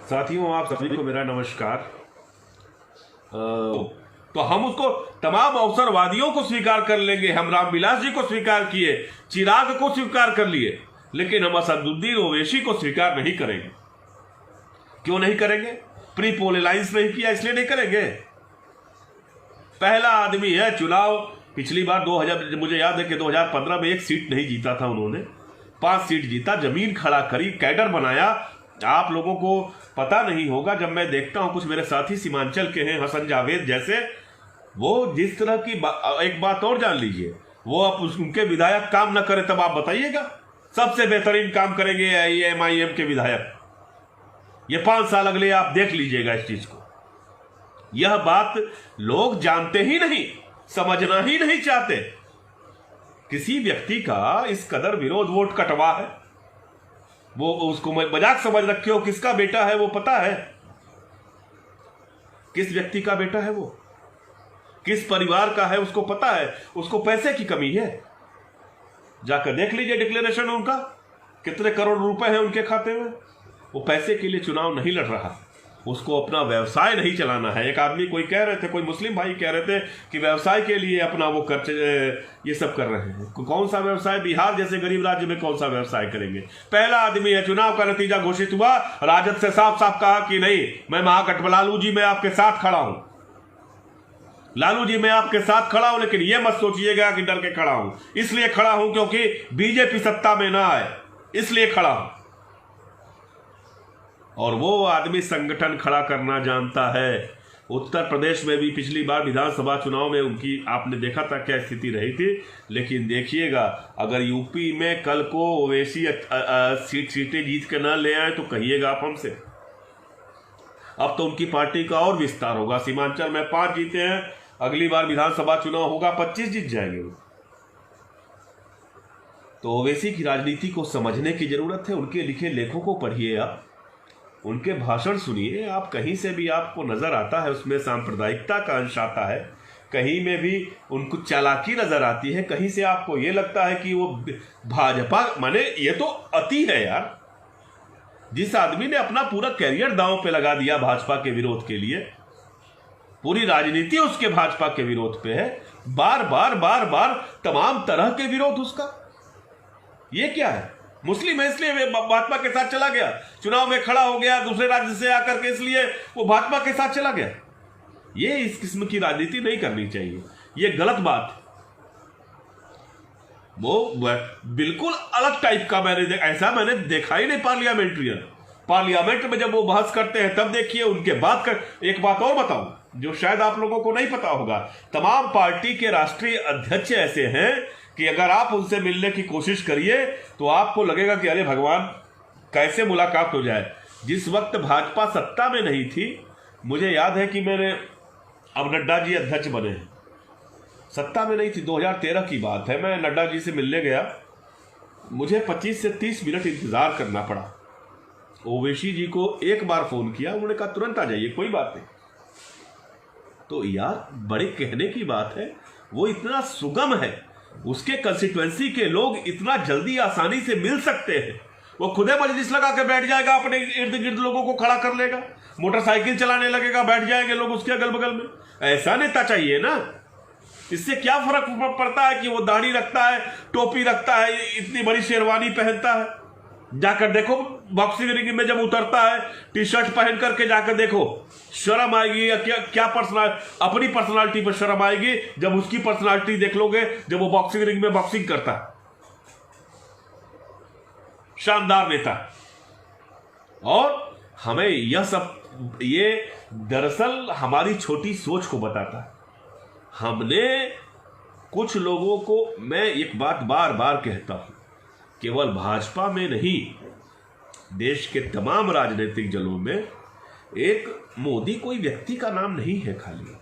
साथियों, आप सभी को मेरा नमस्कार। तो हम उसको तमाम अवसरवादियों को स्वीकार कर लेंगे। हम रामविलास जी को स्वीकार किए, चिराग को स्वीकार कर लिए, लेकिन हम असदुद्दीन ओवैसी को स्वीकार नहीं करेंगे। क्यों नहीं करेंगे? प्री पोल अलायंस नहीं किया इसलिए नहीं करेंगे। पहला आदमी है, चुनाव पिछली बार 2000 मुझे याद है कि 2015 में 1 सीट नहीं जीता था उन्होंने, 5 सीट जीता, जमीन खड़ा करी, कैडर बनाया। आप लोगों को पता नहीं होगा, जब मैं देखता हूं कुछ मेरे साथी सीमांचल के हैं, हसन जावेद जैसे, वो जिस तरह की एक बात और जान लीजिए, वो अब उनके विधायक काम ना करे तब आप बताइएगा सबसे बेहतरीन काम करेंगे MIM के विधायक। ये 5 साल अगले आप देख लीजिएगा इस चीज को। यह बात लोग जानते ही नहीं, समझना ही नहीं चाहते। किसी व्यक्ति का इस कदर विरोध वोट कटवा है, वो उसको मजाक समझ रखे हो। किसका बेटा है वो पता है? किस व्यक्ति का बेटा है वो, किस परिवार का है उसको पता है। उसको पैसे की कमी है, जाकर देख लीजिए डिक्लेरेशन उनका, कितने करोड़ रुपए हैं उनके खाते में। वो पैसे के लिए चुनाव नहीं लड़ रहा, उसको अपना व्यवसाय नहीं चलाना है। एक आदमी कोई कह रहे थे, कोई मुस्लिम भाई कह रहे थे कि व्यवसाय के लिए अपना वो ये सब कर रहे हैं। कौन सा व्यवसाय? बिहार जैसे गरीब राज्य में कौन सा व्यवसाय करेंगे? पहला आदमी है, चुनाव का नतीजा घोषित हुआ, राजद से साफ साफ कहा कि नहीं, मैं महागठबंधन, लालू जी मैं आपके साथ खड़ा हूं, लालू जी मैं आपके साथ खड़ा हूं, लेकिन यह मत सोचिएगा कि डर के खड़ा हूं। इसलिए खड़ा हूं क्योंकि बीजेपी सत्ता में ना आए, इसलिए खड़ा हूं। और वो आदमी संगठन खड़ा करना जानता है। उत्तर प्रदेश में भी पिछली बार विधानसभा चुनाव में उनकी आपने देखा था क्या स्थिति रही थी। लेकिन देखिएगा, अगर यूपी में कल को ओवैसी सीटें जीत के ना ले आए तो कहिएगा आप हमसे। अब तो उनकी पार्टी का और विस्तार होगा। सीमांचल में 5 जीते हैं, अगली बार विधानसभा चुनाव होगा 25 जीत जाएंगे वो। तो ओवैसी की राजनीति को समझने की जरूरत है। उनके लिखे लेखों को पढ़िए, आप उनके भाषण सुनिए। आप कहीं से भी आपको नजर आता है उसमें सांप्रदायिकता का अंश आता है, कहीं में भी उनको चालाकी नजर आती है, कहीं से आपको ये लगता है कि वो भाजपा, माने ये तो अति है यार। जिस आदमी ने अपना पूरा कैरियर दांव पे लगा दिया भाजपा के विरोध के लिए, पूरी राजनीति उसके भाजपा के विरोध पे है, बार बार बार बार तमाम तरह के विरोध उसका। ये क्या है? मुस्लिम है इसलिए भाजपा के साथ चला गया, चुनाव में खड़ा हो गया दूसरे राज्य से आकर के, इसलिए वो भाजपा के साथ चला गया। ये इस किस्म की राजनीति नहीं करनी चाहिए, ये गलत बात। वो बिल्कुल अलग टाइप का ऐसा मैंने देखा ही नहीं। पार्लियामेंट में जब वो बहस करते हैं तब देखिए उनके बात कर। एक बात और बताऊं जो शायद आप लोगों को नहीं पता होगा, तमाम पार्टी के राष्ट्रीय अध्यक्ष ऐसे हैं कि अगर आप उनसे मिलने की कोशिश करिए तो आपको लगेगा कि अरे भगवान, कैसे मुलाकात हो जाए। जिस वक्त भाजपा सत्ता में नहीं थी, मुझे याद है कि मैंने, अब नड्डा जी अध्यक्ष बने हैं, सत्ता में नहीं थी, 2013 की बात है, मैं नड्डा जी से मिलने गया, मुझे 25 से 30 मिनट इंतजार करना पड़ा। ओवैसी जी को एक बार फोन किया, उन्होंने कहा तुरंत आ जाइए, कोई बात नहीं। तो यार बड़े कहने की बात है, वो इतना सुगम है, उसके कंस्टिट्यूएंसी के लोग इतना जल्दी आसानी से मिल सकते हैं। वो खुदे मजलिस लगा के बैठ जाएगा, अपने इर्द गिर्द लोगों को खड़ा कर लेगा, मोटरसाइकिल चलाने लगेगा, बैठ जाएंगे लोग उसके अगल बगल में। ऐसा नेता चाहिए ना। इससे क्या फर्क पड़ता है कि वो दाढ़ी रखता है, टोपी रखता है, इतनी बड़ी शेरवानी पहनता है। जाकर देखो बॉक्सिंग रिंग में जब उतरता है, टी शर्ट पहन करके जाकर देखो, शर्म आएगी या क्या अपनी पर्सनालिटी पर शर्म आएगी जब उसकी पर्सनालिटी देख लोगे, जब वो बॉक्सिंग रिंग में बॉक्सिंग करता है। शानदार नेता। और हमें यह सब, ये दरअसल हमारी छोटी सोच को बताता है। हमने कुछ लोगों को, मैं एक बात बार बार कहता हूं, केवल भाजपा में नहीं, देश के तमाम राजनीतिक दलों में एक मोदी कोई व्यक्ति का नाम नहीं है खाली।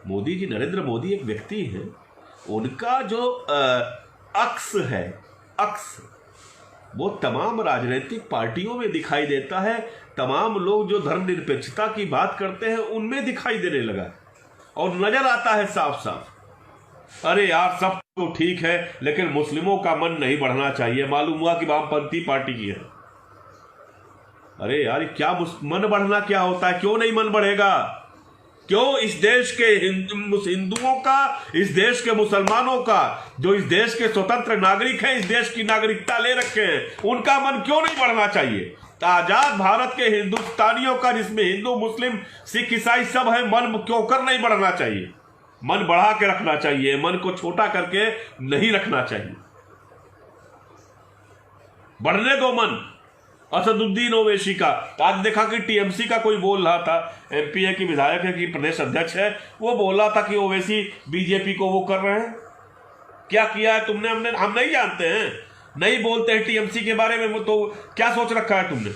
मोदी जी, नरेंद्र मोदी एक व्यक्ति है, उनका जो अक्स है, अक्स वो तमाम राजनीतिक पार्टियों में दिखाई देता है। तमाम लोग जो धर्मनिरपेक्षता की बात करते हैं उनमें दिखाई देने लगा और नजर आता है साफ साफ। अरे यार सब तो ठीक है, लेकिन मुस्लिमों का मन नहीं बढ़ना चाहिए। मालूम हुआ कि वामपंथी पार्टी की है। अरे यार क्या मन बढ़ना क्या होता है? क्यों नहीं मन बढ़ेगा? क्यों इस देश के हिंदुओं का, इस देश के मुसलमानों का, जो इस देश के स्वतंत्र नागरिक हैं, इस देश की नागरिकता ले रखे हैं, उनका मन क्यों नहीं बढ़ना चाहिए? आजाद भारत के हिंदुस्तानियों का, जिसमें हिंदू मुस्लिम सिख ईसाई सब है, मन क्यों कर नहीं बढ़ना चाहिए? मन बढ़ा के रखना चाहिए, मन को छोटा करके नहीं रखना चाहिए। बढ़ने दो मन। असदुद्दीन ओवैसी का आज देखा कि टीएमसी का कोई बोल रहा था, एमपीए की विधायक है कि प्रदेश अध्यक्ष है, वो बोल रहा था कि ओवैसी बीजेपी को वो कर रहे हैं। क्या किया है तुमने? हम नहीं जानते हैं, नहीं बोलते हैं टीएमसी के बारे में। वो तो क्या सोच रखा है तुमने?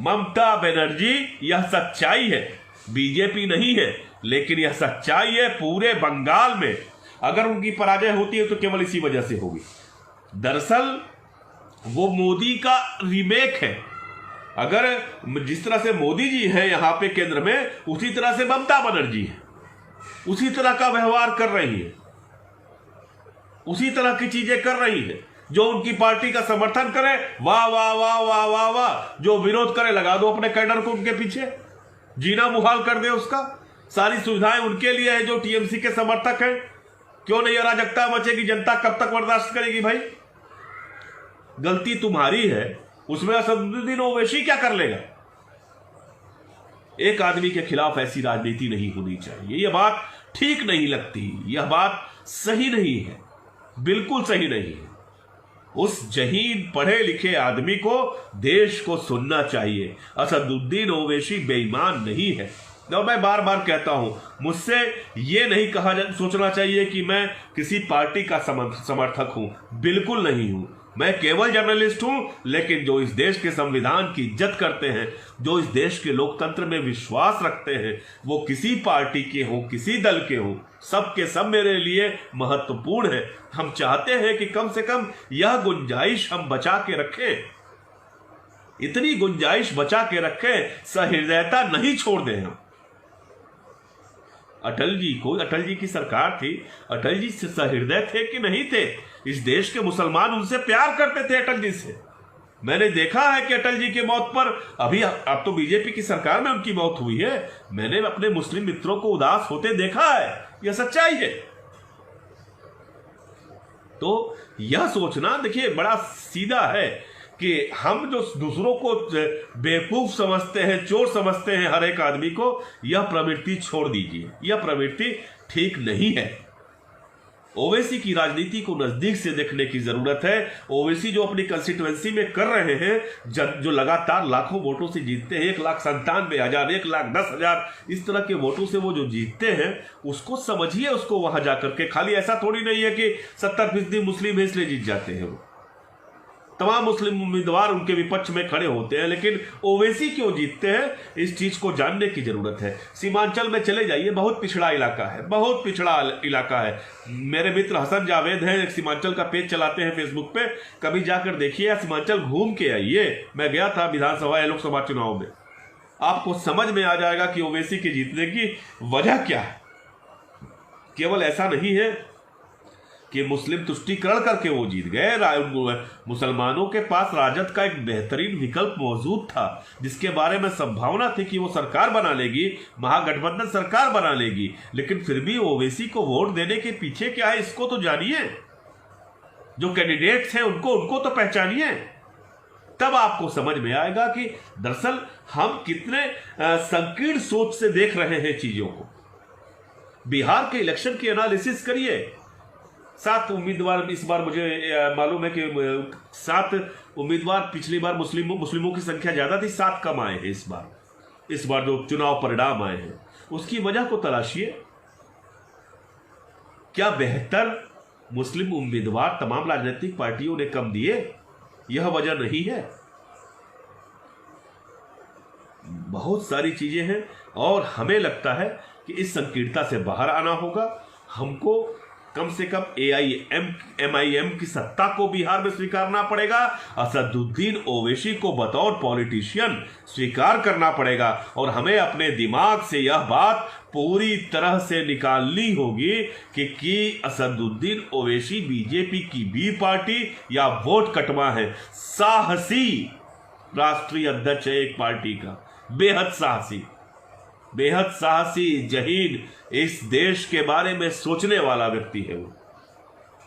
ममता बनर्जी, यह सच्चाई है, बीजेपी नहीं है, लेकिन यह सच्चाई है पूरे बंगाल में। अगर उनकी पराजय होती है तो केवल इसी वजह से होगी। दरअसल वो मोदी का रीमेक है। अगर जिस तरह से मोदी जी हैं यहां पे केंद्र में, उसी तरह से ममता बनर्जी है, उसी तरह का व्यवहार कर रही है, उसी तरह की चीजें कर रही है। जो उनकी पार्टी का समर्थन करे, वाह वाह वाह वाह वाह वाह, जो विरोध करे लगा दो अपने कैडर को उनके पीछे, जीना मुहाल कर दे उसका। सारी सुविधाएं उनके लिए है जो टीएमसी के समर्थक हैं। क्यों नहीं अराजकता मचेगी? जनता कब तक बर्दाश्त करेगी भाई? गलती तुम्हारी है, उसमें असदुद्दीन ओवैसी क्या कर लेगा? एक आदमी के खिलाफ ऐसी राजनीति नहीं होनी चाहिए। यह बात ठीक नहीं लगती, यह बात सही नहीं है, बिल्कुल सही नहीं है। उस जहीन पढ़े लिखे आदमी को देश को सुनना चाहिए। असदुद्दीन ओवैसी बेईमान नहीं है। और मैं बार बार कहता हूं, मुझसे यह नहीं सोचना चाहिए कि मैं किसी पार्टी का समर्थक हूं, बिल्कुल नहीं हूं। मैं केवल जर्नलिस्ट हूं, लेकिन जो इस देश के संविधान की इज्जत करते हैं, जो इस देश के लोकतंत्र में विश्वास रखते हैं, वो किसी पार्टी के हों, किसी दल के हों, सबके सब मेरे लिए महत्वपूर्ण है। हम चाहते हैं कि कम से कम यह गुंजाइश हम बचा के रखें, इतनी गुंजाइश बचा के रखें, सहृदयता नहीं छोड़ दें हम। अटल जी की सरकार थी, अटल जी सहृदय थे कि नहीं थे? इस देश के मुसलमान उनसे प्यार करते थे, अटल जी से। मैंने देखा है कि अटल जी के मौत पर, अभी अब तो बीजेपी की सरकार में उनकी मौत हुई है, मैंने अपने मुस्लिम मित्रों को उदास होते देखा है। यह सच्चाई है। तो यह सोचना देखिए बड़ा सीधा है कि हम जो दूसरों को बेवकूफ समझते हैं, चोर समझते हैं हर एक आदमी को, यह प्रवृत्ति छोड़ दीजिए। यह प्रवृत्ति ठीक नहीं है। ओवैसी की राजनीति को नजदीक से देखने की जरूरत है। ओवैसी जो अपनी कंस्टिट्यूएंसी में कर रहे हैं, जो लगातार लाखों वोटों से जीतते हैं, 1,97,000, 1,10,000, इस तरह के वोटों से वो जो जीतते हैं, उसको समझिए, उसको वहां जाकर के। खाली ऐसा थोड़ी नहीं है कि 70% मुस्लिम है इसलिए जीत जाते हैं। वो तमाम मुस्लिम उम्मीदवार उनके विपक्ष में खड़े होते हैं, लेकिन ओवैसी क्यों जीतते हैं, इस चीज को जानने की जरूरत है। सीमांचल में चले जाइए, बहुत पिछड़ा इलाका है, बहुत पिछड़ा इलाका है। मेरे मित्र हसन जावेद हैं, एक सीमांचल का पेज चलाते हैं फेसबुक पे, कभी जाकर देखिए, सीमांचल घूम के आइए। मैं गया था विधानसभा या लोकसभा चुनाव में, आपको समझ में आ जाएगा कि ओवैसी के जीतने की वजह क्या है। केवल ऐसा नहीं है कि मुस्लिम तुष्टीकरण करके वो जीत गए। मुसलमानों के पास राजद का एक बेहतरीन विकल्प मौजूद था, जिसके बारे में संभावना थी कि वो सरकार बना लेगी, महागठबंधन सरकार बना लेगी। लेकिन फिर भी ओवैसी को वोट देने के पीछे क्या है, इसको तो जानिए। जो कैंडिडेट्स हैं उनको तो पहचानिए, तब आपको समझ में आएगा कि दरअसल हम कितने संकीर्ण सोच से देख रहे हैं चीजों को। बिहार के इलेक्शन की एनालिसिस करिए। 7 उम्मीदवार इस बार, मुझे मालूम है कि 7 उम्मीदवार, पिछली बार मुस्लिमों की संख्या ज्यादा थी, 7 कम आए हैं इस बार जो चुनाव परिणाम आए हैं। उसकी वजह को तलाशिए। क्या बेहतर मुस्लिम उम्मीदवार तमाम राजनीतिक पार्टियों ने कम दिए? यह वजह नहीं है। बहुत सारी चीजें हैं और हमें लगता है कि इस संकीर्णता से बाहर आना होगा। हमको कम से कम MIM की सत्ता को बिहार में स्वीकारना पड़ेगा। असदुद्दीन ओवैसी को बतौर पॉलिटिशियन स्वीकार करना पड़ेगा। और हमें अपने दिमाग से यह बात पूरी तरह से निकालनी होगी कि असदुद्दीन ओवैसी बीजेपी की बी पार्टी या वोट कटवा है। साहसी राष्ट्रीय अध्यक्ष है एक पार्टी का, बेहद साहसी जहीन, इस देश के बारे में सोचने वाला व्यक्ति है वो।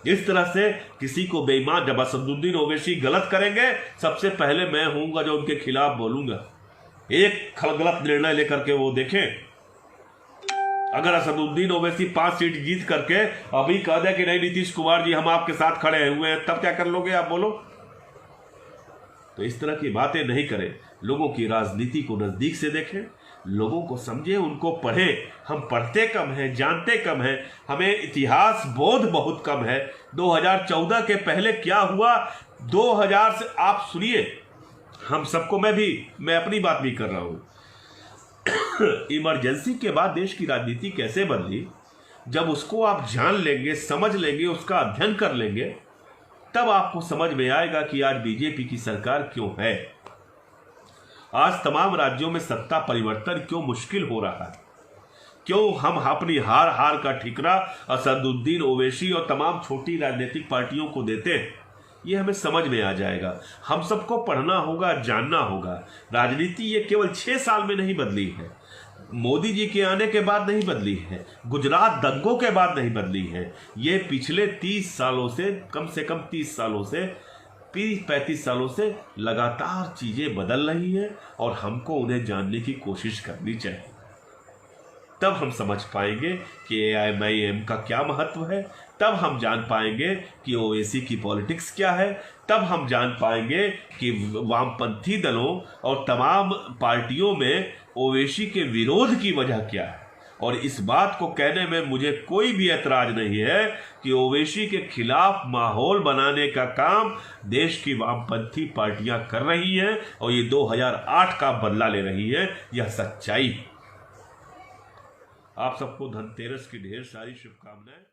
इस तरह से किसी को बेईमान, जब असदुद्दीन ओवैसी गलत करेंगे सबसे पहले मैं हूंगा जो उनके खिलाफ बोलूंगा। एक गलत निर्णय लेकर के वो देखें, अगर असदुद्दीन ओवैसी 5 सीट जीत करके अभी कह दे कि नहीं नीतीश कुमार जी हम आपके साथ खड़े हुए हैं, तब क्या कर लोगे आप, बोलो। तो इस तरह की बातें नहीं करें, लोगों की राजनीति को नजदीक से देखें, लोगों को समझें, उनको पढ़ें। हम पढ़ते कम हैं, जानते कम हैं, हमें इतिहास बोध बहुत कम है। 2014 के पहले क्या हुआ, 2000 से आप सुनिए, हम सबको, मैं अपनी बात भी कर रहा हूं। इमरजेंसी के बाद देश की राजनीति कैसे बदली, जब उसको आप जान लेंगे, समझ लेंगे, उसका अध्ययन कर लेंगे, तब आपको समझ में आएगा कि आज बीजेपी की सरकार क्यों है, आज तमाम राज्यों में सत्ता परिवर्तन क्यों मुश्किल हो रहा है, क्यों हम अपनी हार का ठिकरा असदुद्दीन ओवैसी और तमाम छोटी राजनीतिक पार्टियों को देते हैं। ये हमें समझ में आ जाएगा। हम सबको पढ़ना होगा, जानना होगा। राजनीति ये केवल 6 साल में नहीं बदली है, मोदी जी के आने के बाद नहीं बदली है, गुजरात दंगों के बाद नहीं बदली है, ये पिछले 30 सालों से, कम से कम 30 सालों से, 35 सालों से लगातार चीजें बदल रही हैं और हमको उन्हें जानने की कोशिश करनी चाहिए। तब हम समझ पाएंगे कि AIMIM का क्या महत्व है, तब हम जान पाएंगे कि ओवैसी की पॉलिटिक्स क्या है, तब हम जान पाएंगे कि वामपंथी दलों और तमाम पार्टियों में ओवैसी के विरोध की वजह क्या है। और इस बात को कहने में मुझे कोई भी ऐतराज नहीं है कि ओवैसी के खिलाफ माहौल बनाने का काम देश की वामपंथी पार्टियां कर रही हैं और ये 2008 का बदला ले रही है। यह सच्चाई है। आप सबको धनतेरस की ढेर सारी शुभकामनाएं।